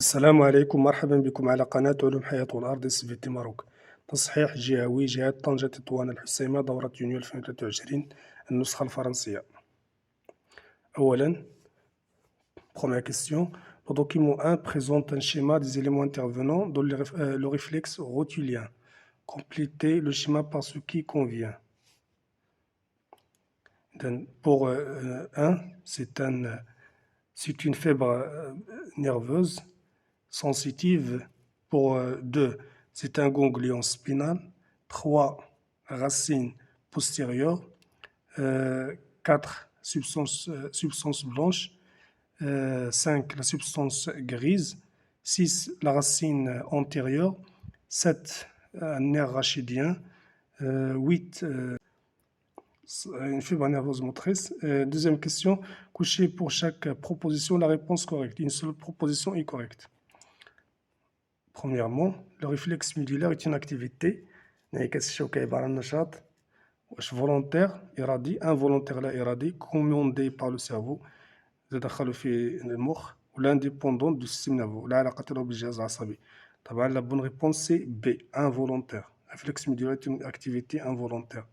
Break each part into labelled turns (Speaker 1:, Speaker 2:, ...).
Speaker 1: السلام عليكم، مرحبا بكم على قناة علوم حياة والأرض SVT ماروك. تصحيح جهوي جهة طنجة تطوان الحسيمة دورة يونيو 2023 النسخة الفرنسية. أولا première question. Le document 1 présente un schéma des éléments intervenants dans le réflexe rotulien. Complétez le schéma par ce qui convient. Pour 1, c'est une fibre nerveuse sensitive. Pour 2, c'est un ganglion spinal. 3, racine postérieure. 4, substance blanche. 5, la substance grise. 6, la racine antérieure. 7, un nerf rachidien. 8, une fibre nerveuse motrice. Deuxième question, couchez pour chaque proposition la réponse correcte. Une seule proposition est correcte. Premièrement, le réflexe médullaire est une activité volontaire, إرادي, involontaire لا إرادي, commandée par le cerveau, تدخل في المخ, ou l'indépendante du système nerveux, لا علاقة له بالجهاز العصبي. طبعا la bonne réponse c'est B, involontaire. Le réflexe médullaire est une activité involontaire.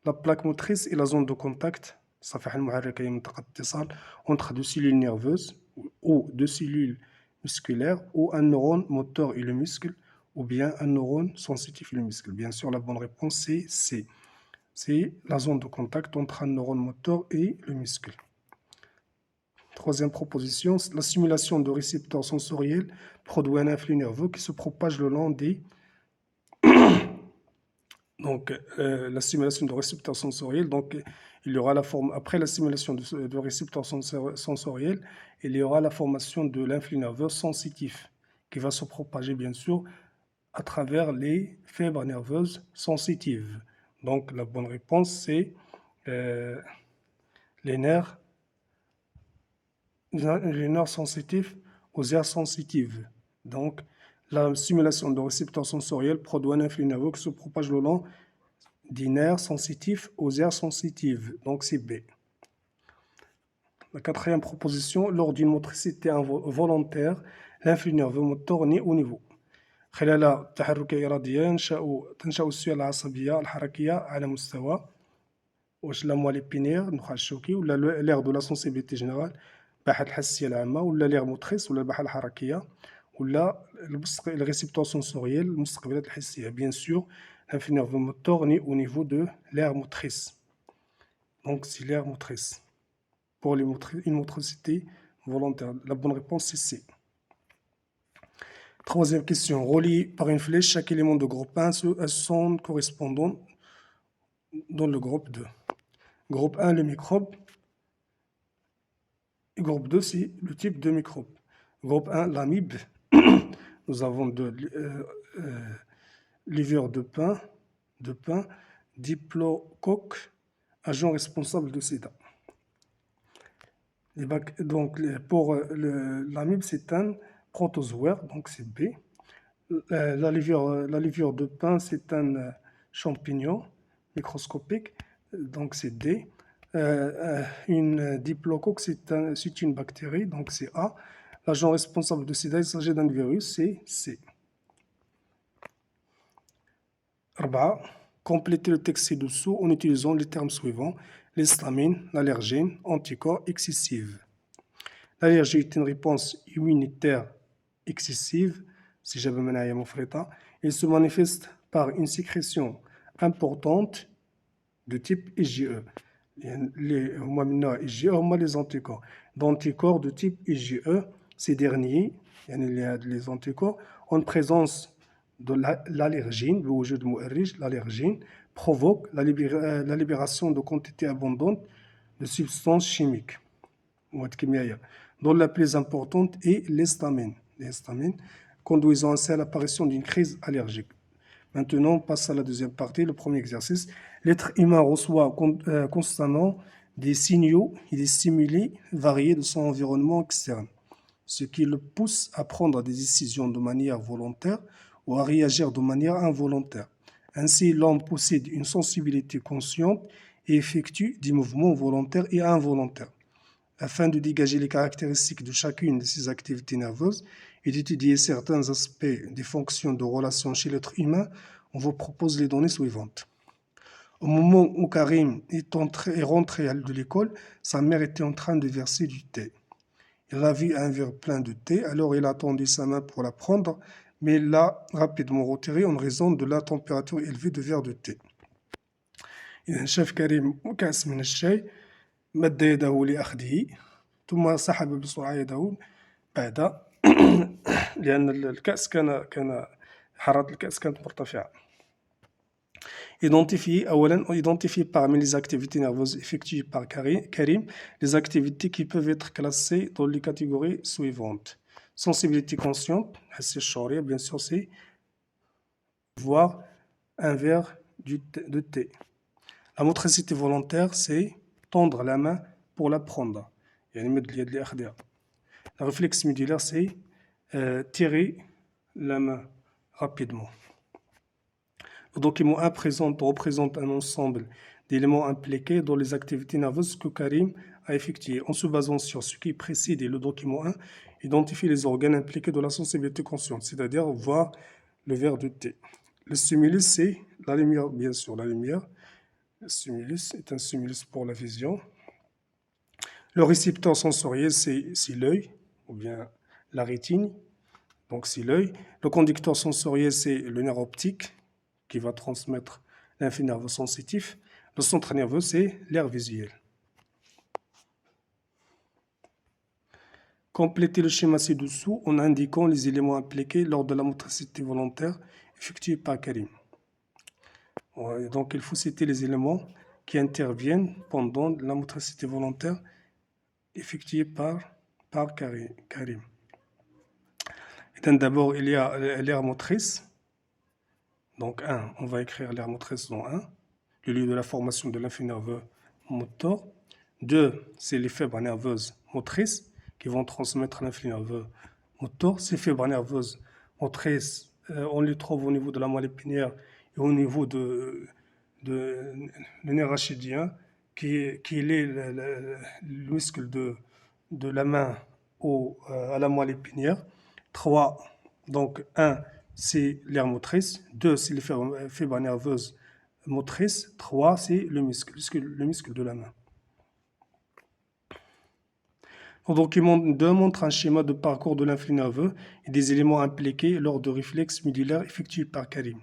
Speaker 1: La plaque motrice est la zone de contact, الصفائح المحركة هي منطقة اتصال, entre deux cellules nerveuses ou deux cellules musculaire ou un neurone moteur et le muscle, ou bien un neurone sensitif et le muscle. Bien sûr, la bonne réponse c'est C. C'est la zone de contact entre un neurone moteur et le muscle. Troisième proposition, la stimulation de récepteurs sensoriels produit un influx nerveux qui se propage le long des... Donc, la stimulation de récepteurs sensoriels, donc il y aura la forme, après la stimulation de récepteurs sensoriels, il y aura la formation de l'influx nerveux sensitif qui va se propager bien sûr à travers les fibres nerveuses sensitives. Donc la bonne réponse c'est les nerfs sensitifs aux aires sensitives. Donc la stimulation de récepteurs sensoriels produit un influx nerveux qui se propage le long des nerfs sensitifs aux aires sensitives. Donc c'est B. La quatrième proposition, lors d'une motricité volontaire, l'influx nerveux moteur naît au niveau. خلال تحرك إرادية تنشأ السيولة العصبية الحركية على مستوى واش لا موالي بينير النخاع الشوكي ولا لير دو لا سونسيبيليتي جينيرال الباحة الحسية العامة ولا لير موتريس ولا الباحة الحركية ولا الريسبتور سونسوريال المستقبلات الحسية. Bien sûr, l'influx nerveux moteur naît au niveau de l'aire motrice. Donc c'est l'aire motrice. Pour une motricité volontaire, la bonne réponse c'est C. Troisième question. Relié par une flèche, chaque élément de groupe 1 a son correspondant dans le groupe 2. Groupe 1, le microbe. Et groupe 2, c'est le type de microbe. Groupe 1, l'amibe. Nous avons de levure de pain, diplocoque, agent responsable de sida. Donc, pour l'amibe, c'est un protozoaire, donc c'est B. La levure de pain, c'est un champignon microscopique, donc c'est D. Une diplocoque, c'est une bactérie, donc c'est A. L'agent responsable de sida, il s'agit d'un virus, c'est C. 4. Complétez le texte ci-dessous en utilisant les termes suivants. L'histamine, l'allergène, anticorps excessive. L'allergie est une réponse immunitaire excessive, si j'avais mené à mon frère. Il se manifeste par une sécrétion importante de type IgE. Les anticorps. D'anticorps de type IgE, ces derniers, les anticorps, en présence de l'allergène, l'allergène provoque la libération de quantités abondantes de substances chimiques, dont la plus importante est l'histamine, conduisant ainsi à l'apparition d'une crise allergique. Maintenant, on passe à la deuxième partie, le premier exercice. L'être humain reçoit constamment des signaux et des stimuli variés de son environnement externe, ce qui le pousse à prendre des décisions de manière volontaire ou à réagir de manière involontaire. Ainsi, l'homme possède une sensibilité consciente et effectue des mouvements volontaires et involontaires. afin de dégager les caractéristiques de chacune de ces activités nerveuses et d'étudier certains aspects des fonctions de relation chez l'être humain, on vous propose les données suivantes. Au moment où Karim est rentré de l'école, sa mère était en train de verser du thé. Il a vu un verre plein de thé, alors il a tendu sa main pour la prendre, mais il l'a rapidement retiré en raison de la température élevée du verre de thé. إذا شاف كريم كأس من الشاي مد يده لأخذه ثم سحب بسرعة يده بعد لأن الكأس كان حرارة الكأس كانت مرتفعة. Identifier parmi les activités nerveuses effectuées par Karim les activités qui peuvent être classées dans les catégories suivantes. Sensibilité consciente, bien sûr, c'est voir un verre de thé. La motricité volontaire, c'est tendre la main pour la prendre. La réflexe médulaire, c'est tirer la main rapidement. Le document 1 représente un ensemble d'éléments impliqués dans les activités nerveuses que Karim a effectuées. En se basant sur ce qui précède le document 1, identifie les organes impliqués dans la sensibilité consciente, c'est-à-dire voir le verre de thé. Le stimulus, c'est la lumière, bien sûr, la lumière. Le stimulus est un stimulus pour la vision. Le récepteur sensoriel, c'est l'œil, ou bien la rétine, donc c'est l'œil. Le conducteur sensoriel, c'est le nerf optique, qui va transmettre l'influx nerveux sensitif. Le centre nerveux, c'est l'aire visuelle. Complétez le schéma ci-dessous en indiquant les éléments impliqués lors de la motricité volontaire effectuée par Karim. Ouais, donc, il faut citer les éléments qui interviennent pendant la motricité volontaire effectuée par Karim. D'abord, il y a l'aire motrice. Donc 1, on va écrire l'aire motrice dans 1, le lieu de la formation de l'influx nerveux moteur. 2, c'est les fibres nerveuses motrices qui vont transmettre l'influx nerveux moteur. Ces fibres nerveuses motrices, on les trouve au niveau de la moelle épinière et au niveau de le nerf rachidien, qui est le muscle de la main à la moelle épinière. 3, donc 1, c'est l'aire motrice. 2, c'est les fibres nerveuses motrices. 3, c'est le muscle de la main. Le document 2 montre un schéma de parcours de l'influx nerveux et des éléments impliqués lors de réflexes médulaires effectués par Karim.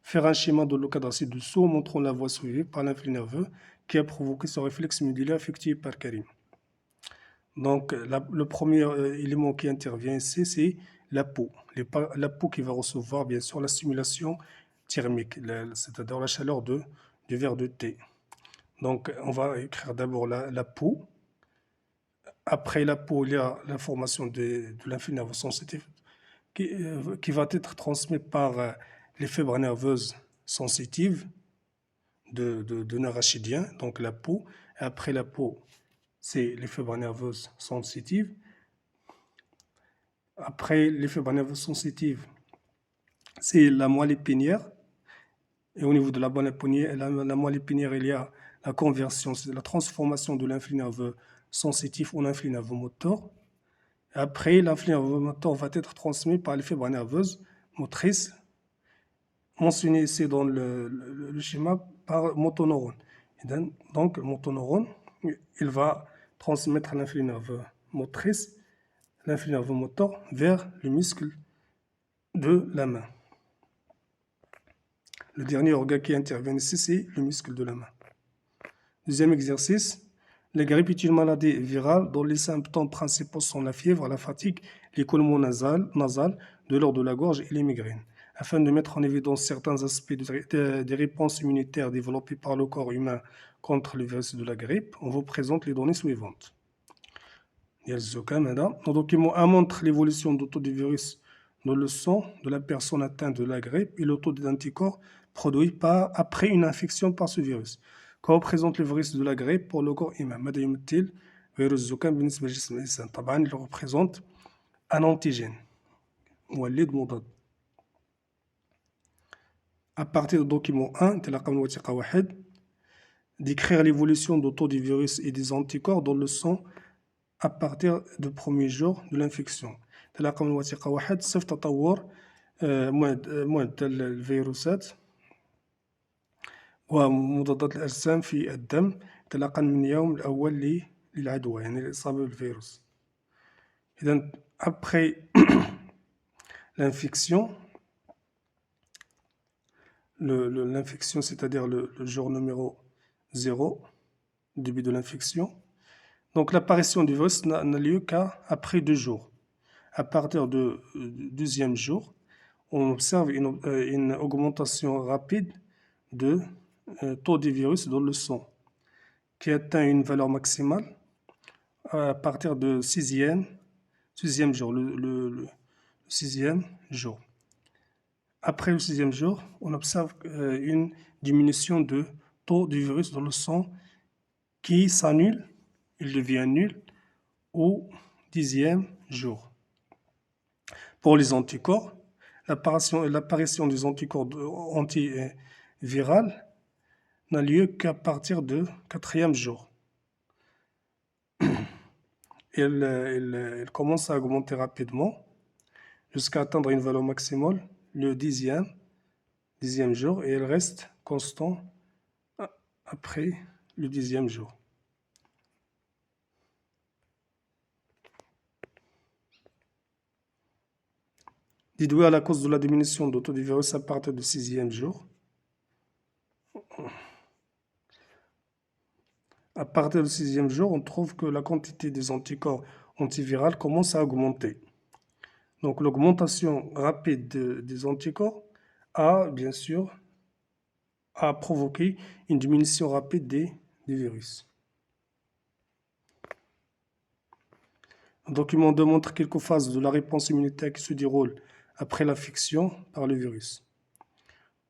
Speaker 1: Faire un schéma dans le cadre ci-dessous montrant la voie suivie par l'influx nerveux qui a provoqué ce réflexe médulaire effectué par Karim. Donc, le premier élément qui intervient ici, c'est la peau. La peau qui va recevoir, bien sûr, la stimulation thermique, c'est-à-dire la chaleur du verre de thé. Donc, on va écrire d'abord la peau. Après la peau, il y a l'information de l'influx nerveux sensitif qui va être transmis par les fibres nerveuses sensitives de nerf rachidien, donc la peau. Et après la peau, c'est les fibres nerveuses sensitives. Après les fibres nerveuses sensitives, c'est la moelle épinière. Et au niveau de la moelle épinière, il y a la conversion, c'est la transformation de l'influx nerveux sensitif en influx nerveux moteur. Après, l'influx nerveux moteur va être transmis par les fibres nerveuses motrices, mentionnées ici dans le schéma par motoneurone. Donc, le motoneurone, il va transmettre l'influx nerveux motrice, l'influx nerveux moteur vers le muscle de la main. Le dernier organe qui intervient ici, c'est le muscle de la main. Deuxième exercice. La grippe est une maladie virale dont les symptômes principaux sont la fièvre, la fatigue, l'écoulement nasal, de l'ordre de la gorge et les migraines. Afin de mettre en évidence certains aspects des réponses immunitaires développées par le corps humain contre le virus de la grippe, on vous présente les données suivantes. Le document 1 montre l'évolution du taux du virus dans le sang de la personne atteinte de la grippe et le taux d'anticorps produit après une infection par ce virus. Que représente le virus de la grippe pour le corps humain? Il représente un antigène. À partir du document 1, décrire l'évolution du taux des virus et des anticorps dans le sang à partir du premier jour de l'infection. تلقى من وثيقة واحد صفر تطور معدل الفيروسات ومضادات الأجسام في الدم تلقى من اليوم الأول للعدوى يعني الإصابة بالفيروس. إذا après l'infection, l'infection, c'est-à-dire le jour numéro 0, début de l'infection. Donc l'apparition du virus n'a lieu qu'après 2 jours. À partir du deuxième jour, on observe une augmentation rapide de taux de virus dans le sang, qui atteint une valeur maximale à partir du sixième jour, le sixième jour. Après le 6e jour, on observe une diminution de taux du virus dans le sang qui s'annule, il devient nul au 10e jour. Pour les anticorps, l'apparition des anticorps antivirales n'a lieu qu'à partir du 4e jour. Elle commence à augmenter rapidement jusqu'à atteindre une valeur maximale le 10e jour et elle reste constante après le 10e jour. Déduire la cause de la diminution du taux du virus à partir du 6e jour. À partir du 6e jour, on trouve que la quantité des anticorps antivirales commence à augmenter. Donc l'augmentation rapide des anticorps a bien sûr provoqué une diminution rapide des virus. Le document démontre quelques phases de la réponse immunitaire qui se déroulent après l'infection par le virus.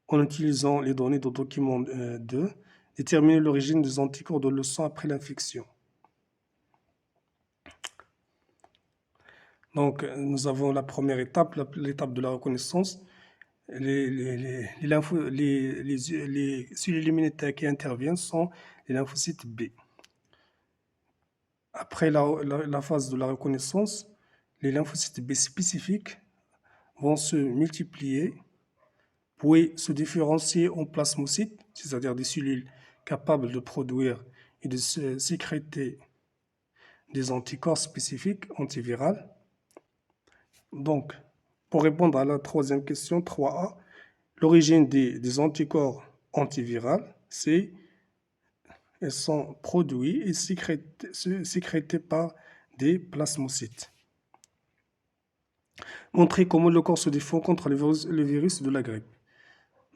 Speaker 1: En utilisant les données du document 2, déterminer l'origine des anticorps dans le sang après l'infection. Donc, nous avons la première étape, l'étape de la reconnaissance. Les cellules immunitaires qui interviennent sont les lymphocytes B. Après la phase de la reconnaissance, les lymphocytes B spécifiques vont se multiplier, puis se différencier en plasmocytes, c'est-à-dire des cellules capables de produire et de sécréter des anticorps spécifiques antivirales. Donc, pour répondre à la troisième question, 3A, l'origine des anticorps antivirales, c'est elles sont produits et sécrétés par des plasmocytes. Montrer comment le corps se défend contre le virus de la grippe.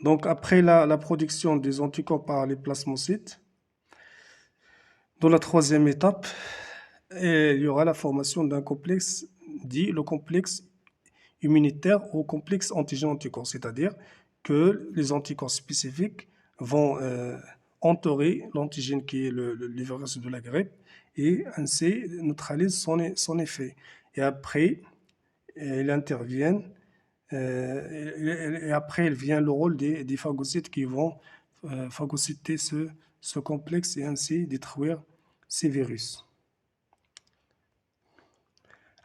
Speaker 1: Donc, après la production des anticorps par les plasmocytes, dans la troisième étape, il y aura la formation d'un complexe dit le complexe immunitaire au complexe antigène-anticorps, c'est-à-dire que les anticorps spécifiques vont entourer l'antigène qui est le virus de la grippe et ainsi neutralisent son effet. Et après, ils interviennent et après, il vient le rôle des phagocytes qui vont phagocyter ce complexe et ainsi détruire ces virus.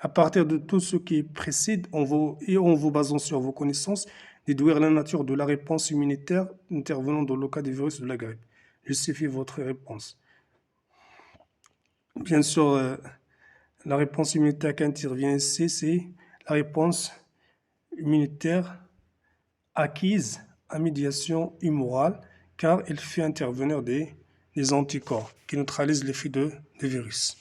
Speaker 1: À partir de tout ce qui précède, en vous basant sur vos connaissances, déduire la nature de la réponse immunitaire intervenant dans le cas des virus de la grippe. Justifiez votre réponse. Bien sûr, la réponse immunitaire qui intervient ici, c'est la réponse immunitaire acquise à médiation humorale, car elle fait intervenir des anticorps qui neutralisent l'effet des virus.